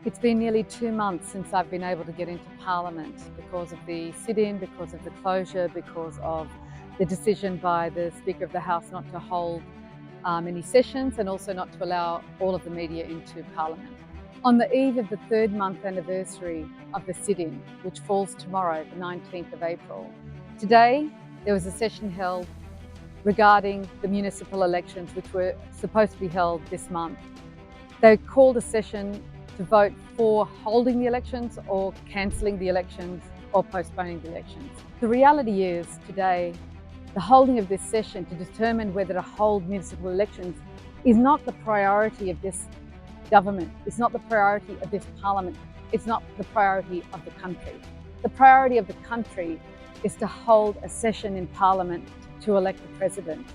It's been nearly 2 months since I've been able to get into Parliament because of the sit-in, because of the closure, because of the decision by the Speaker of the House not to hold any sessions and also not to allow all of the media into Parliament. On the eve of the 3rd month anniversary of the sit-in, which falls tomorrow, the 19th of April, today there was a session held regarding the municipal elections, which were supposed to be held this month. They called a session to vote for holding the elections or cancelling the elections or postponing the elections. The reality is today, the holding of this session to determine whether to hold municipal elections is not the priority of this government. It's not the priority of this parliament. It's not the priority of the country. The priority of the country is to hold a session in parliament to elect a president.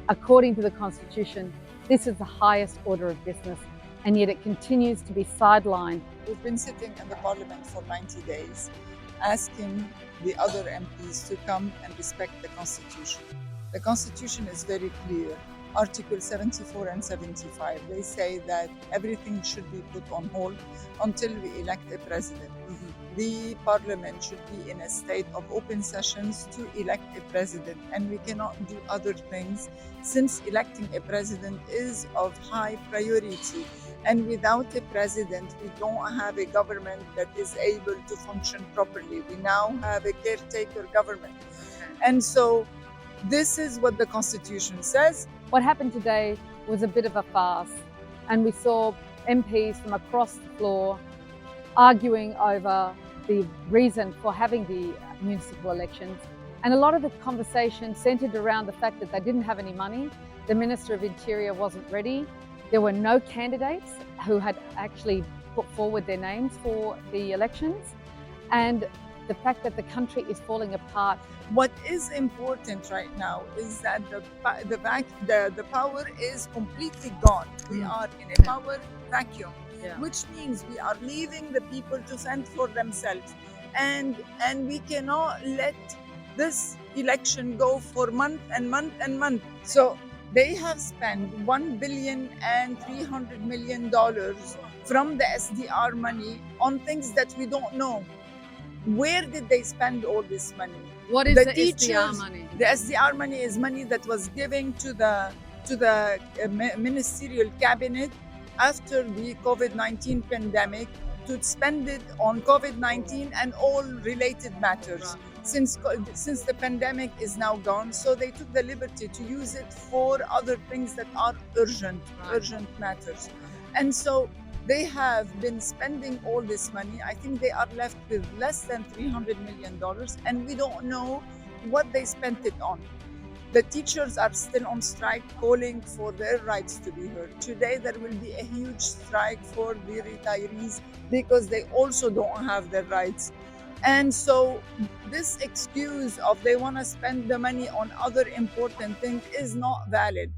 According to the Constitution, this is the highest order of business, and yet it continues to be sidelined. We've been sitting in the Parliament for 90 days, asking the other MPs to come and respect the Constitution. The Constitution is very clear. Article 74 and 75, they say that everything should be put on hold until we elect a president. The Parliament should be in a state of open sessions to elect a president, and we cannot do other things since electing a president is of high priority. And without a president, we don't have a government that is able to function properly. We now have a caretaker government. And so this is what the Constitution says. What happened today was a bit of a farce, and we saw MPs from across the floor arguing over the reason for having the municipal elections. And a lot of the conversation centred around the fact that they didn't have any money. The Minister of Interior wasn't ready. There were no candidates who had actually put forward their names for the elections. And the fact that the country is falling apart. What is important right now is that the power is completely gone. We are in a power vacuum, which means we are leaving the people to fend for themselves. And we cannot let this election go for month and month and month. So they have spent $1.3 billion from the SDR money on things that we don't know. Where did they spend all this money? What is the SDR money? The SDR money is money that was given to the ministerial cabinet after the COVID-19 pandemic to spend it on COVID-19 and all related matters. Since the pandemic is now gone, so they took the liberty to use it for other things that are urgent matters. And so they have been spending all this money. I think they are left with less than $300 million, and we don't know what they spent it on. The teachers are still on strike, calling for their rights to be heard. Today, there will be a huge strike for the retirees because they also don't have their rights. And so this excuse of they want to spend the money on other important things is not valid.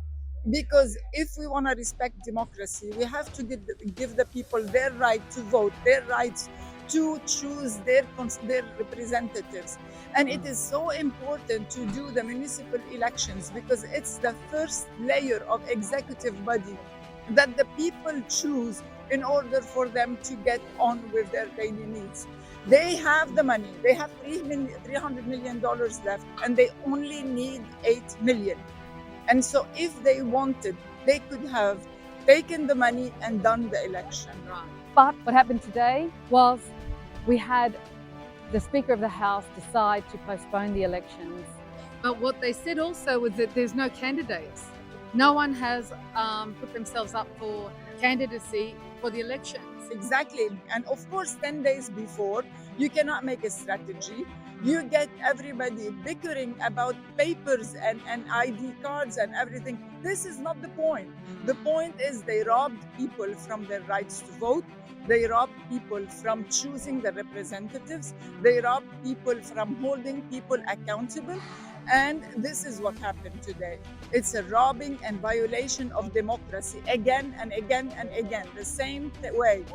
Because if we want to respect democracy, we have to give the people their right to vote, their rights to choose their representatives. And it is so important to do the municipal elections because it's the first layer of executive body that the people choose in order for them to get on with their daily needs. They have the money, they have $300 million left, and they only need $8 million. And so if they wanted, they could have taken the money and done the election. But what happened today was we had the Speaker of the House decide to postpone the elections. But what they said also was that there's no candidates. No one has put themselves up for candidacy for the elections. Exactly. And of course, 10 days before, you cannot make a strategy. You get everybody bickering about papers and ID cards and everything. This is not the point. The point is they robbed people from their rights to vote. They robbed people from choosing the representatives. They robbed people from holding people accountable. And this is what happened today. It's a robbing and violation of democracy again and again and again. The same way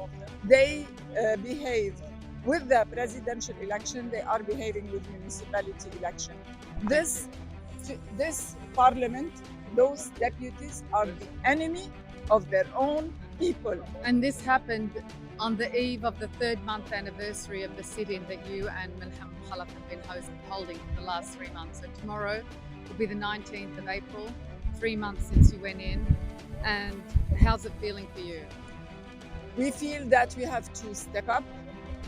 they behaved with the presidential election, they are behaving with municipality election. This parliament, those deputies are the enemy of their own people. And this happened on the eve of the 3rd month anniversary of the sit-in that you and Municipal have been holding for the last 3 months. So tomorrow will be the 19th of April, 3 months since you went in. And how's it feeling for you? We feel that we have to step up.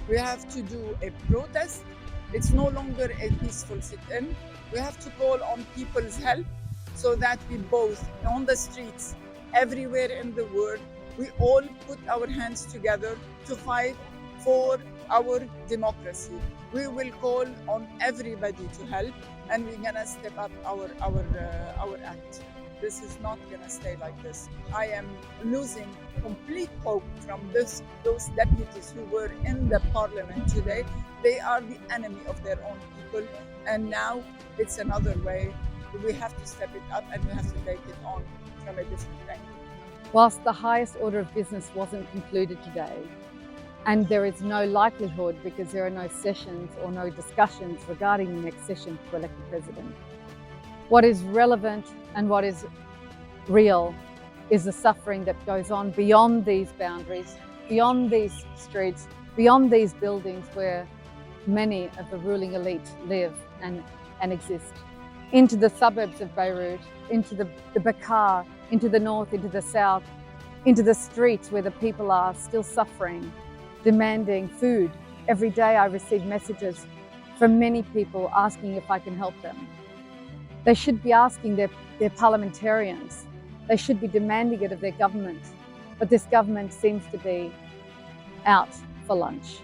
We have to do a protest. It's no longer a peaceful sit-in. We have to call on people's help so that we both, on the streets, everywhere in the world, we all put our hands together to fight for our democracy. We will call on everybody to help, and we're gonna step up our act. This is not gonna stay like this. I am losing complete hope from those deputies who were in the parliament today. They are the enemy of their own people, and now it's another way. We have to step it up, and we have to take it on from a different angle. Whilst the highest order of business wasn't concluded today, and there is no likelihood because there are no sessions or no discussions regarding the next session to elect the president, what is relevant and what is real is the suffering that goes on beyond these boundaries, beyond these streets, beyond these buildings where many of the ruling elite live and exist. Into the suburbs of Beirut, into the Bekaa, into the north, into the south, into the streets where the people are still suffering, demanding food. Every day I receive messages from many people asking if I can help them. They should be asking their parliamentarians. They should be demanding it of their government. But this government seems to be out for lunch.